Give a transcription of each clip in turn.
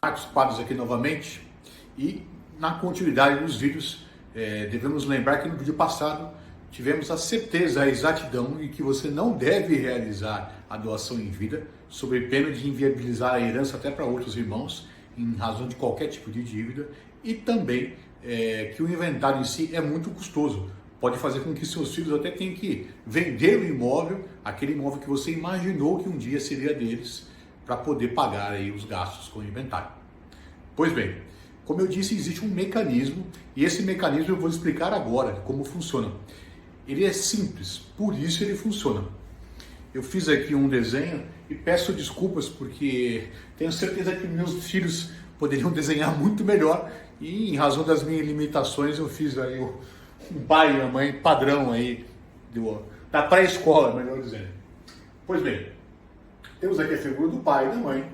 Marcos Quadros aqui novamente, e na continuidade dos vídeos, devemos lembrar que no vídeo passado tivemos a certeza, a exatidão de que você não deve realizar a doação em vida, sob pena de inviabilizar a herança até para outros irmãos, em razão de qualquer tipo de dívida, e também que o inventário em si é muito custoso. Pode fazer com que seus filhos até tenham que vender o imóvel, aquele imóvel que você imaginou que um dia seria deles, para poder pagar aí os gastos com o inventário. Pois bem, como eu disse, existe um mecanismo, e esse mecanismo eu vou explicar agora como funciona. Ele é simples, por isso ele funciona. Eu fiz aqui um desenho e peço desculpas porque tenho certeza que meus filhos poderiam desenhar muito melhor, e em razão das minhas limitações eu fiz aí um pai e uma mãe padrão aí da pré-escola, melhor dizendo. Pois bem, temos aqui a figura do pai e da mãe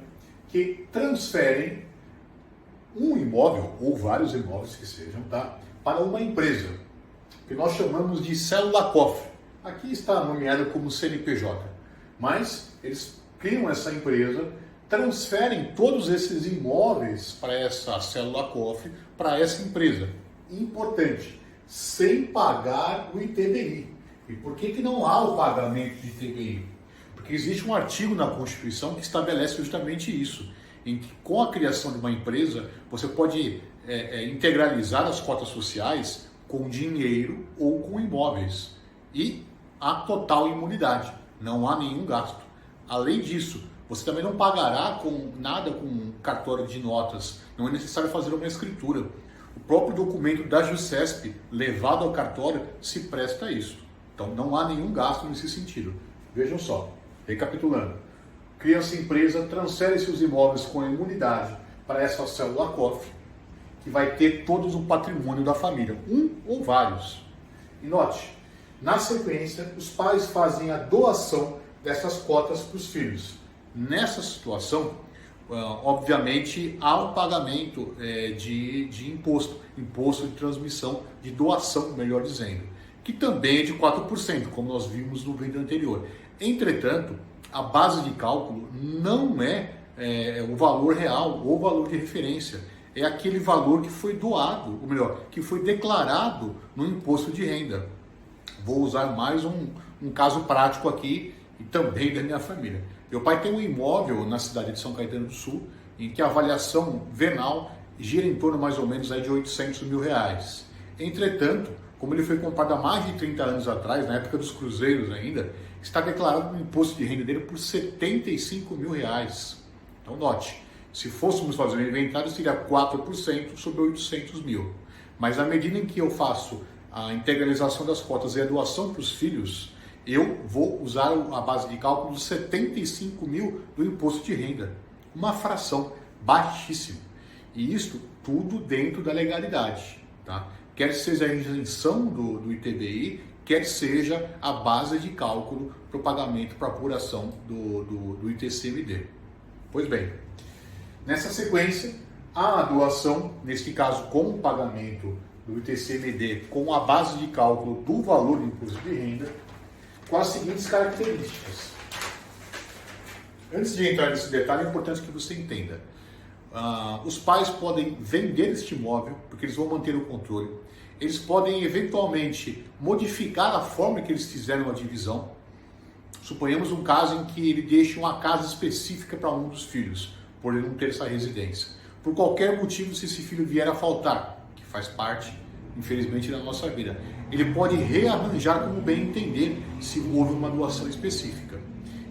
que transferem um imóvel, ou vários imóveis que sejam, tá, para uma empresa, que nós chamamos de célula-cofre. Aqui está nomeado como CNPJ, mas eles criam essa empresa, transferem todos esses imóveis para essa célula-cofre, para essa empresa. Importante, sem pagar o ITBI. E por que não há o pagamento de ITBI? Porque existe um artigo na Constituição que estabelece justamente isso, em que com a criação de uma empresa, você pode integralizar as cotas sociais com dinheiro ou com imóveis. E há total imunidade, não há nenhum gasto. Além disso, você também não pagará com nada com cartório de notas, não é necessário fazer uma escritura. O próprio documento da JUSESP levado ao cartório se presta a isso. Então não há nenhum gasto nesse sentido. Vejam só, recapitulando. Cria-se empresa, transfere seus imóveis com imunidade para essa célula-cofre, que vai ter todos o patrimônio da família, um ou vários. E note, na sequência, os pais fazem a doação dessas cotas para os filhos. Nessa situação, obviamente, há um pagamento de imposto de transmissão, de doação, melhor dizendo, que também é de 4%, como nós vimos no vídeo anterior. Entretanto, a base de cálculo não é o valor real ou o valor de referência, é aquele valor que foi doado, ou melhor, que foi declarado no imposto de renda. Vou usar mais um caso prático aqui, e também da minha família. Meu pai tem um imóvel na cidade de São Caetano do Sul, em que a avaliação venal gira em torno mais ou menos aí de R$800 mil. Entretanto, como ele foi comprado há mais de 30 anos atrás, na época dos cruzeiros ainda, está declarado no imposto de renda dele por R$75 mil. Então note, se fôssemos fazer um inventário, seria 4% sobre 800 mil. Mas à medida em que eu faço a integralização das cotas e a doação para os filhos, eu vou usar a base de cálculo dos 75 mil do imposto de renda. Uma fração baixíssima. E isto tudo dentro da legalidade, tá? Quer seja a isenção do ITBI, quer seja a base de cálculo para o pagamento, para a apuração do ITCMD. Pois bem, nessa sequência, a doação, neste caso com o pagamento do ITCMD, com a base de cálculo do valor do imposto de renda, com as seguintes características. Antes de entrar nesse detalhe, é importante que você entenda. Os pais podem vender este imóvel, porque eles vão manter o controle. Eles podem, eventualmente, modificar a forma que eles fizeram a divisão. Suponhamos um caso em que ele deixe uma casa específica para um dos filhos, por ele não ter essa residência. Por qualquer motivo, se esse filho vier a faltar, que faz parte, infelizmente, da nossa vida, ele pode rearranjar como bem entender se houve uma doação específica.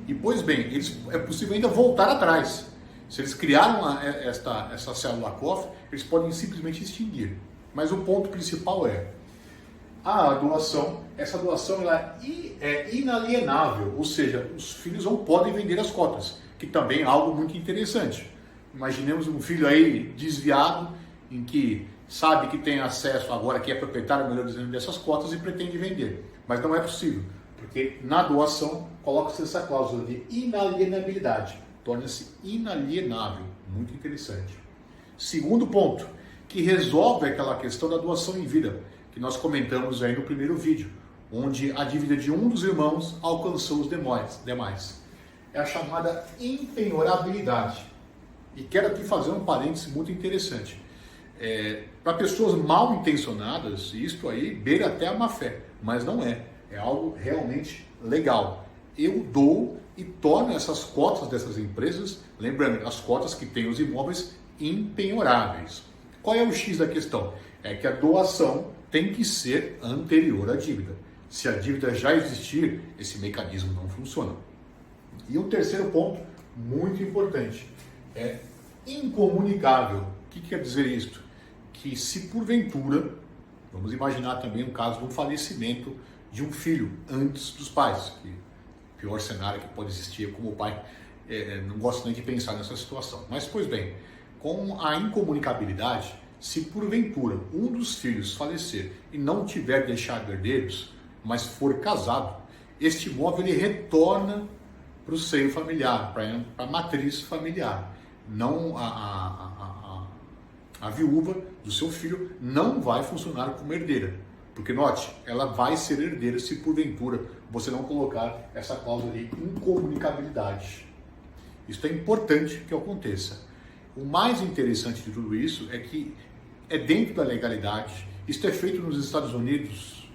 E, pois bem, é possível ainda voltar atrás. Se eles criaram essa célula-cofre, eles podem simplesmente extinguir. Mas o ponto principal a doação, essa doação ela é inalienável, ou seja, os filhos não podem vender as cotas, que também é algo muito interessante. Imaginemos um filho aí desviado, em que sabe que tem acesso agora, que é proprietário, melhor dizendo, dessas cotas e pretende vender. Mas não é possível, porque na doação coloca-se essa cláusula de inalienabilidade. Torna-se inalienável. Muito interessante. Segundo ponto, que resolve aquela questão da doação em vida, que nós comentamos aí no primeiro vídeo, onde a dívida de um dos irmãos alcançou os demais. É a chamada impenhorabilidade. E quero aqui fazer um parêntese muito interessante. Para pessoas mal intencionadas, isto aí beira até a má fé, mas não é. É algo realmente legal. Eu dou e torno essas cotas dessas empresas, lembrando, as cotas que têm os imóveis impenhoráveis. Qual é o X da questão? É que a doação tem que ser anterior à dívida. Se a dívida já existir, esse mecanismo não funciona. E um terceiro ponto, muito importante, é incomunicável. O que quer dizer isto? Que se porventura, vamos imaginar também um caso de um falecimento de um filho antes dos pais, que o pior cenário que pode existir é como o pai não gosta nem de pensar nessa situação. Mas, pois bem, com a incomunicabilidade, se porventura um dos filhos falecer e não tiver deixado herdeiros, mas for casado, este imóvel ele retorna para o seio familiar, para a matriz familiar. Não a viúva do seu filho não vai funcionar como herdeira. Porque, note, ela vai ser herdeira se porventura você não colocar essa cláusula de incomunicabilidade. Isso é importante que aconteça. O mais interessante de tudo isso é que é dentro da legalidade. Isso é feito nos Estados Unidos,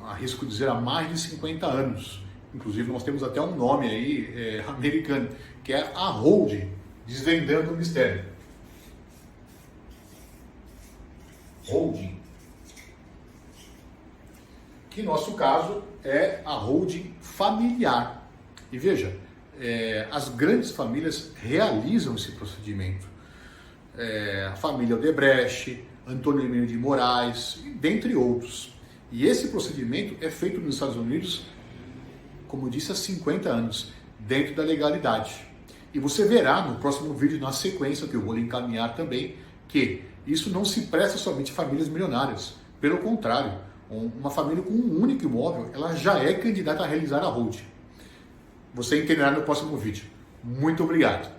arrisco dizer, há mais de 50 anos. Inclusive, nós temos até um nome aí americano, que é a holding, desvendando o mistério. Holding. Que em nosso caso é a holding familiar. E veja, as grandes famílias realizam esse procedimento. A família Odebrecht, Antônio Emílio de Moraes, dentre outros. E esse procedimento é feito nos Estados Unidos, como eu disse, há 50 anos, dentro da legalidade. E você verá no próximo vídeo, na sequência, que eu vou lhe encaminhar também, que isso não se presta somente a famílias milionárias. Pelo contrário, uma família com um único imóvel, ela já é candidata a realizar a holding. Você entenderá no próximo vídeo. Muito obrigado.